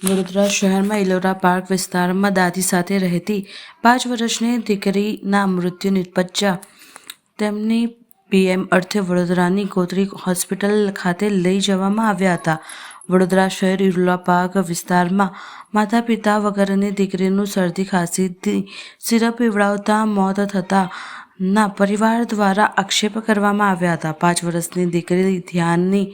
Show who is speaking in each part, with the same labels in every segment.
Speaker 1: વડોદરા શહેરમાં ઇલોરા પાર્ક વિસ્તારમાં દાદી સાથે રહેતી 5 વર્ષની દીકરીના મૃત્યુ નિપજ્યા તેમની પીએમ અર્થે વડોદરાની ગોત્રી હોસ્પિટલ ખાતે લઈ જવામાં આવ્યા હતા. વડોદરા શહેર ઇલોરા પાર્ક વિસ્તારમાં માતા પિતા વગરની દીકરીનું શરદી ખાંસીથી સિરપ પીવડાવતા મોત થતાના પરિવાર દ્વારા આક્ષેપ કરવામાં આવ્યા હતા. 5 વર્ષની દીકરી ધ્યાનની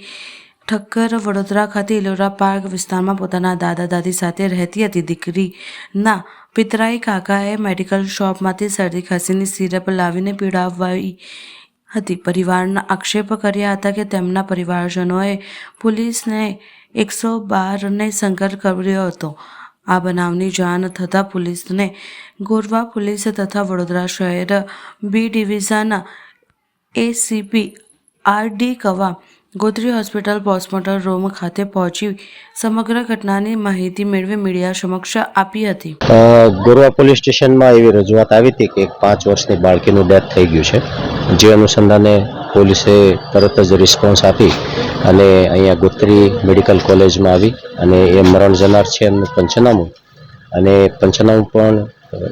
Speaker 1: ઠક્કર વડોદરા ખાતે ઇલોરા પાર્ક વિસ્તારમાં પોતાના દાદા દાદી સાથે રહેતી હતી. દીકરીના પિતરાઈ કાકાએ મેડિકલ શોપમાંથી શરદી ખાંસીની સિરપ લાવીને પીવડાવી હતી. પરિવારના આક્ષેપ કર્યા હતા કે તેમના પરિવારજનોએ પોલીસને 112ને સંપર્ક કર્યો હતો. આ બનાવની જાણ થતાં પોલીસને ગોરવા પોલીસ તથા વડોદરા શહેર બી ડિવિઝન એસીપી આર.ડી. કવા ગોત્રી હોસ્પિટલ પોસ્ટમોર્ટમ રૂમ ખાતે પહોંચી સમગ્ર ઘટનાની માહિતી મેળવી મીડિયા સમક્ષ આપી હતી.
Speaker 2: ગોરવા પોલીસ સ્ટેશનમાં એવી રજૂઆત આવી હતી કે 5 વર્ષની બાળકીનું ડેથ થઈ ગયું છે. જે અનુસંધાને પોલીસે તરત જ રિસ્પોન્સ આપી અને અહીંયા ગોત્રી મેડિકલ કોલેજમાં આવી અને એ મરણ જનાર છે એમનું પંચનામું અને પંચનામું પણ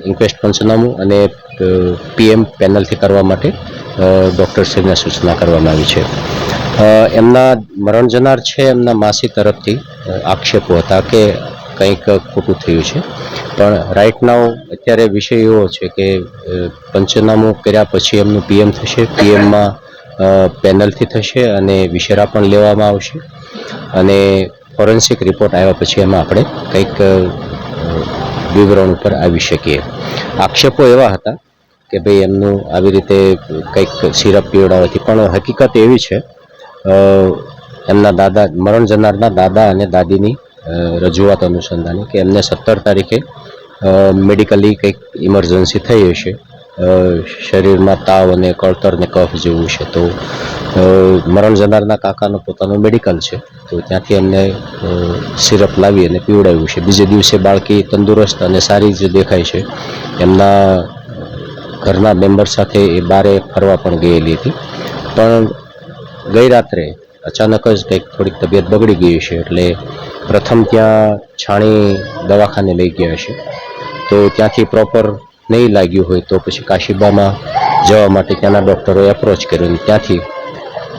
Speaker 2: ઇન્ક્વેસ્ટ પંચનામું અને પીએમ પેનલથી કરવા માટે ડૉક્ટરશ્રીને સૂચના કરવામાં આવી છે. એમના મરણ જનાર છે એમના માસી તરફથી આક્ષેપો હતા કે કંઈક ખોટું થયું છે, પણ રાઇટ નાઉ અત્યારે વિષય એવો છે કે પંચનામું કર્યા પછી એમનું પીએમ થશે, પીએમમાં પેનલથી થશે અને વિશેરા પણ લેવામાં આવશે અને ફોરેન્સિક રિપોર્ટ આવ્યા પછી એમાં આપણે કંઈક વિવરણ ઉપર આવી શકીએ. આક્ષેપો એવા હતા કે ભાઈ એમનું આવી રીતે કંઈક સિરપ પીવડાવવાથી, પણ હકીકત એવી છે એમના દાદા મરણ જનારના દાદા અને દાદીની રજૂઆત અનુસંધાને કે એમને 17 તારીખે મેડિકલી કંઈક ઇમરજન્સી થઈ હશે, શરીરમાં તાવ અને કળતર ને કફ જેવું છે. તો મરણ જનારના કાકાનું પોતાનું મેડિકલ છે, તો ત્યાંથી એમને સિરપ લાવી અને પીવડાવ્યું છે. બીજે દિવસે બાળકી તંદુરસ્ત અને સારી જ દેખાય છે. એમના ઘરના મેમ્બર સાથે એ બારે ફરવા પણ ગયેલી હતી, પણ ગઈ રાત્રે અચાનક જ કંઈક થોડીક તબિયત બગડી ગઈ છે, એટલે પ્રથમ ત્યાં છાણી દવાખાને લઈ ગયા છે. તો ત્યાંથી પ્રોપર નહીં લાગ્યું હોય તો પછી કાશીબામાં જવા માટે ત્યાંના ડૉક્ટરોએ એપ્રોચ કર્યો અને ત્યાંથી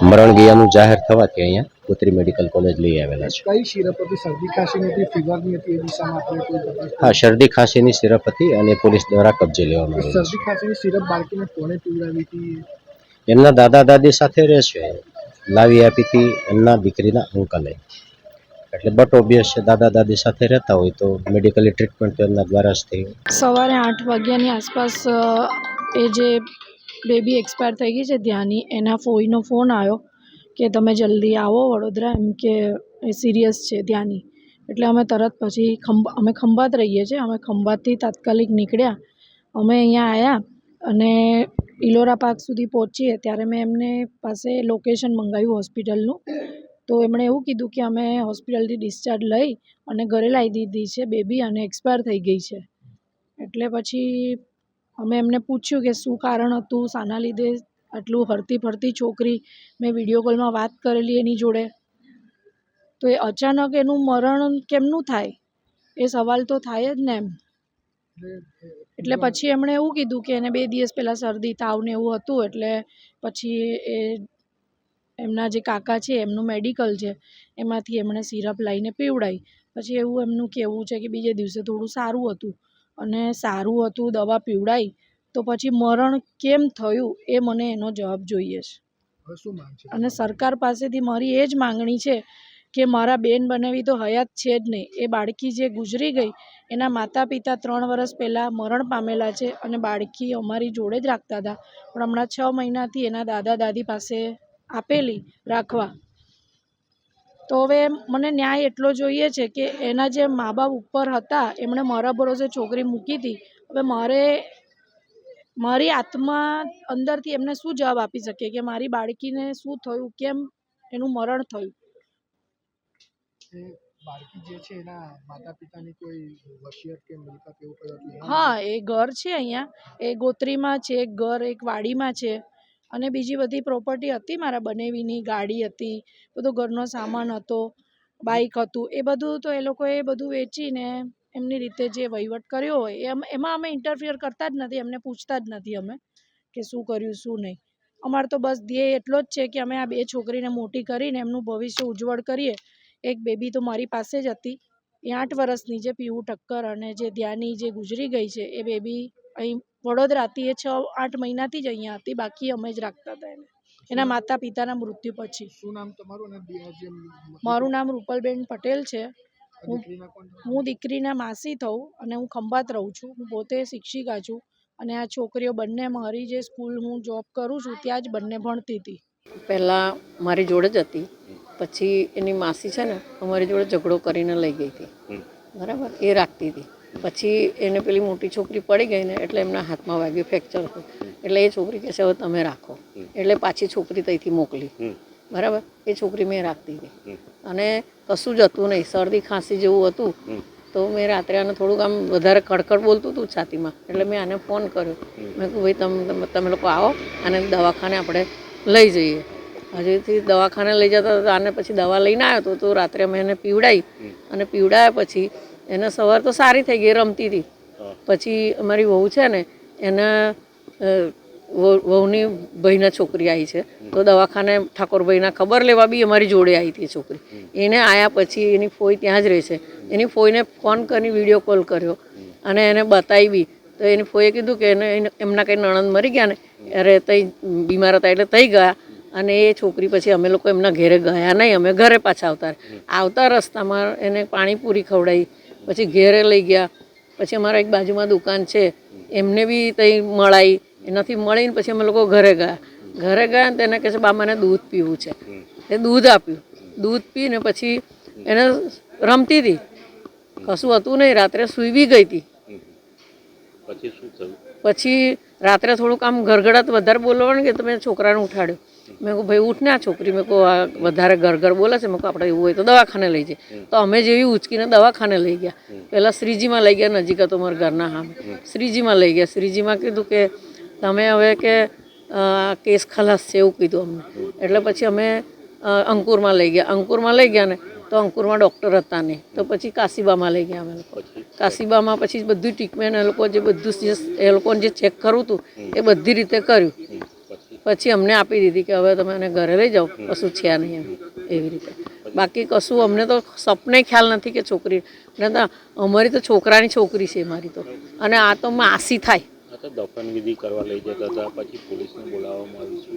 Speaker 2: મરણ ગયાનું જાહેર થવાથી અહીંયા ગોત્રી મેડિકલ કોલેજ લઈ આવેલા છે.
Speaker 3: કઈ સિરપ હતી? શરદી ખાંસીની હતી, ફીવરની હતી? એ દિશામાં આપણે કોઈ તપાસ?
Speaker 2: હા, શરદી ખાંસીની સિરપ હતી અને પોલીસ દ્વારા કબજે લેવામાં આવી.
Speaker 3: શરદી ખાંસીની સિરપ બાળકીને કોણે પીવડાવી હતી?
Speaker 2: એમના દાદા દાદી સાથે રહે છે, લાવી આપી હતી એમના દીકરીના અંકલે. એટલે બટ ઓબ્વિયસ છે, દાદા દાદી સાથે રહેતા હોય તો મેડિકલી ટ્રીટમેન્ટ તો એમના દ્વારા જ થઈ.
Speaker 4: સવારે 8 વાગ્યાની આસપાસ એ જે બેબી એક્સપાયર થઈ ગઈ છે ધ્યાની, એના ફોઈનો ફોન આવ્યો કે તમે જલ્દી આવો વડોદરા, એમ કે એ સિરિયસ છે ધ્યાની. એટલે અમે તરત પછી અમે ખંભાત રહીએ છીએ, અમે ખંભાતથી તાત્કાલિક નીકળ્યા. અમે અહીંયા આવ્યા અને ઇલોરા પાર્ક સુધી પહોંચીએ ત્યારે મેં એમને પાસે લોકેશન મંગાવ્યું હોસ્પિટલનું. તો એમણે એવું કીધું કે અમે હોસ્પિટલથી ડિસ્ચાર્જ લઈ અને ઘરે લાવી દીધી છે બેબી અને એક્સપાયર થઈ ગઈ છે. એટલે પછી અમે એમને પૂછ્યું કે શું કારણ હતું, શાના લીધે આટલું હરતી ફરતી છોકરી, મેં વિડીયો કોલમાં વાત કરેલી એની જોડે, તો એ અચાનક એનું મરણ કેમનું થાય, એ સવાલ તો થાય જ ને એમ. એટલે પછી એમણે એવું કીધું કે એને 2 દિવસ પહેલાં શરદી તાવ ને એવું હતું, એટલે પછી એ એમના જે કાકા છે એમનું મેડિકલ છે એમાંથી એમણે સિરપ લાવીને પીવડાવી. પછી એવું એમનું કહેવું છે કે બીજે દિવસે થોડું સારું હતું અને સારું હતું દવા પીવડાવી, તો પછી મરણ કેમ થયું એ મને એનો જવાબ જોઈએ છે. અને સરકાર પાસેથી મારી એ જ માંગણી છે કે મારા બેન બનેવી તો હયાત છે જ નહીં, એ બાળકી જે ગુજરી ગઈ એના માતા પિતા 3 વર્ષ પહેલાં મરણ પામેલા છે અને બાળકી અમારી જોડે જ રાખતા હતા, પણ હમણાં 6 મહિનાથી એના દાદા દાદી પાસે આપેલી રાખવા. તો હવે મને ન્યાય એટલો જોઈએ છે કે એના જે મા બાપ ઉપર હતા એમણે મારા ભરોસે છોકરી મૂકી હતી. હવે મારી આત્મા અંદરથી એમને શું જવાબ આપી શકે કે મારી બાળકીને શું થયું, કેમ એનું મરણ થયું.
Speaker 3: બાળકી જે છે એના માતા પિતાની કોઈ વસિયત કે મિલકત એવું કંઈ હતું?
Speaker 4: હા, એ ઘર છે અહીંયા, એ ગોત્રીમાં છે એક ઘર, એક વાડીમાં છે અને બીજી બધી પ્રોપર્ટી હતી મારા બનેવીની, ગાડી હતી, બધો ઘરનો સામાન હતો. બાઇક હતું એ બધું તો એ લોકોએ બધું વેચીને એમની રીતે જે વહીવટ કર્યો હોય એમાં અમે ઇન્ટરફિયર કરતા જ નથી, એમને પૂછતા જ નથી અમે કે શું કર્યું શું નહીં. અમારે તો બસ ધ્યેય એટલો જ છે કે અમે આ 2 છોકરીને મોટી કરીને એમનું ભવિષ્ય ઉજ્જવળ કરીએ. એક બેબી તો મારી પાસે જ હતી, એ 8 વર્ષની છે, પીહુ ઠક્કર, અને જે ધ્યાની જે ગુજરી ગઈ છે એ બેબી અહીં વડોદરાથી એ 6-8 મહિનાથી જ અહીંયા હતી, બાકી અમે જ રાખતા હતા એને એના માતા પિતાના મૃત્યુ પછી.
Speaker 3: શું નામ તમારું અને જે
Speaker 4: મારું નામ રૂપલબેન પટેલ છે.
Speaker 3: દીકરીના કોણ?
Speaker 4: હું દીકરીના માસી થઉં અને હું ખંભાત રહું છું. હું પોતે શિક્ષિકા છું અને આ છોકરીઓ બંને મારી જે સ્કૂલ હું જોબ કરું છું ત્યાં જ બંને ભણતી હતી.
Speaker 5: પહેલાં મારી જોડે જ હતી, પછી એની માસી છે ને અમારી જોડે ઝઘડો કરીને લઈ ગઈ હતી, બરાબર, એ રાખતી હતી. પછી એને પેલી મોટી છોકરી પડી ગઈ ને એટલે એમના હાથમાં વાગ્યું, ફ્રેક્ચર હતું. એટલે એ છોકરી કહે છે હવે તમે રાખો, એટલે પાછી છોકરી ત્યાંથી મોકલી, બરાબર. એ છોકરી મેં રાખતી હતી અને કશું જ હતું નહીં, શરદી ખાંસી જેવું હતું. તો મેં રાત્રે આને થોડુંક આમ વધારે કડકડ બોલતું હતું છાતીમાં, એટલે મેં આને ફોન કર્યો. મેં કહ્યું ભાઈ તમે લોકો આવો અને દવાખાને આપણે લઈ જઈએ. હજુથી દવાખાને લઈ જતા હતા, આને પછી દવા લઈને આવ્યો હતો. તો રાત્રે અમે એને પીવડાવી અને પીવડાવ્યા પછી એને સવાર તો સારી થઈ ગઈ, રમતી હતી. પછી અમારી વહુ છે ને એના વહુની ભાઈના છોકરી આવી છે, તો દવાખાને ઠાકોરભાઈના ખબર લેવા બી અમારી જોડે આવી હતી છોકરી. એને આવ્યા પછી એની ફોઈ ત્યાં જ રહે છે. એની ફોઈને ફોન કરી વિડીયો કોલ કર્યો અને એને બતાવી બી. તો એની ફોઈએ કીધું કે એમના કંઈ નણંદ મરી ગયા ને, અરે તઈ બીમાર હતા એટલે તઈ ગયા. અને એ છોકરી પછી અમે લોકો એમના ઘરે ગયા નહીં, અમે ઘરે પાછા આવતા રસ્તામાં એને પાણીપુરી ખવડાવી, પછી ઘેરે લઈ ગયા. પછી અમારા એક બાજુમાં દુકાન છે એમને બી તઈ મળાવી, એનાથી મળીને પછી અમે લોકો ઘરે ગયા ને તેને કહે છે બા મને દૂધ પીવું છે. એ દૂધ આપ્યું, દૂધ પીને પછી એને રમતી હતી, કશું હતું નહીં. રાત્રે સૂઈ બી ગઈ હતી. પછી રાત્રે થોડુંક આમ ગરગડાટ વધારે બોલવાનું કે તો મેં છોકરાને ઉઠાડ્યો. મેં કહું ભાઈ ઉઠ ને, આ છોકરી મેં કહું આ વધારે ગરગર બોલે છે. મેં કહું આપણે એવું હોય તો દવાખાને લઈ જઈએ. તો અમે જેવી ઉચકીને દવાખાને લઈ ગયા. પહેલાં શ્રીજીમાં લઈ ગયા, નજીક હતો મારા ઘરના સામે. શ્રીજીમાં લઈ ગયા. શ્રીજીમાં કીધું કે તમે હવે કે કેસ ખલાસ છે એવું કીધું અમને. એટલે પછી અમે અંકુરમાં લઈ ગયા ને તો અંકુરમાં ડૉક્ટર હતા નહીં, તો પછી કાશીબામાં લઈ ગયા અમે લોકો. કાશીબામાં પછી બધું ટ્રીટમેન્ટ એ લોકો જે બધું એ લોકોને જે ચેક કરવું હતું એ બધી રીતે કર્યું. પછી અમને આપી દીધી કે હવે તમે એને ઘરે લઈ જાઓ, કશું છે નહીં એવી રીતે. બાકી કશું અમને તો સપને ખ્યાલ નથી કે છોકરી, અમારી તો છોકરાની છોકરી છે મારી તો, અને આ તો માસી થાય.
Speaker 6: દફન વિધિ કરવા લઈ જતા હતા, પછી પોલીસને બોલાવવામાં આવી છે.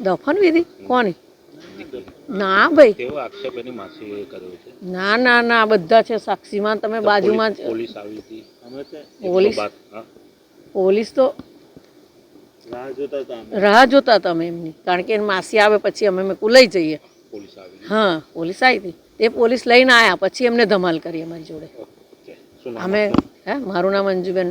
Speaker 5: દફન વિધિ કોની? ના ભાઈ,
Speaker 6: તેવો આક્ષેપ એની માસીએ કર્યો છે.
Speaker 5: ના બધા છે સાક્ષીમાં. તમે બાજુમાં
Speaker 6: પોલીસ આવી હતી,
Speaker 5: પોલીસ તો રાહ જોતા હતા અમે એમની, કારણ કે માસી આવે પછી અમે લઈ જઈએ. હા, પોલીસ આવી હતી. તે પોલીસ લઈને આવ્યા પછી એમને ધમાલ કરી અમારી જોડે. અમે મારું નામ અંજુબેન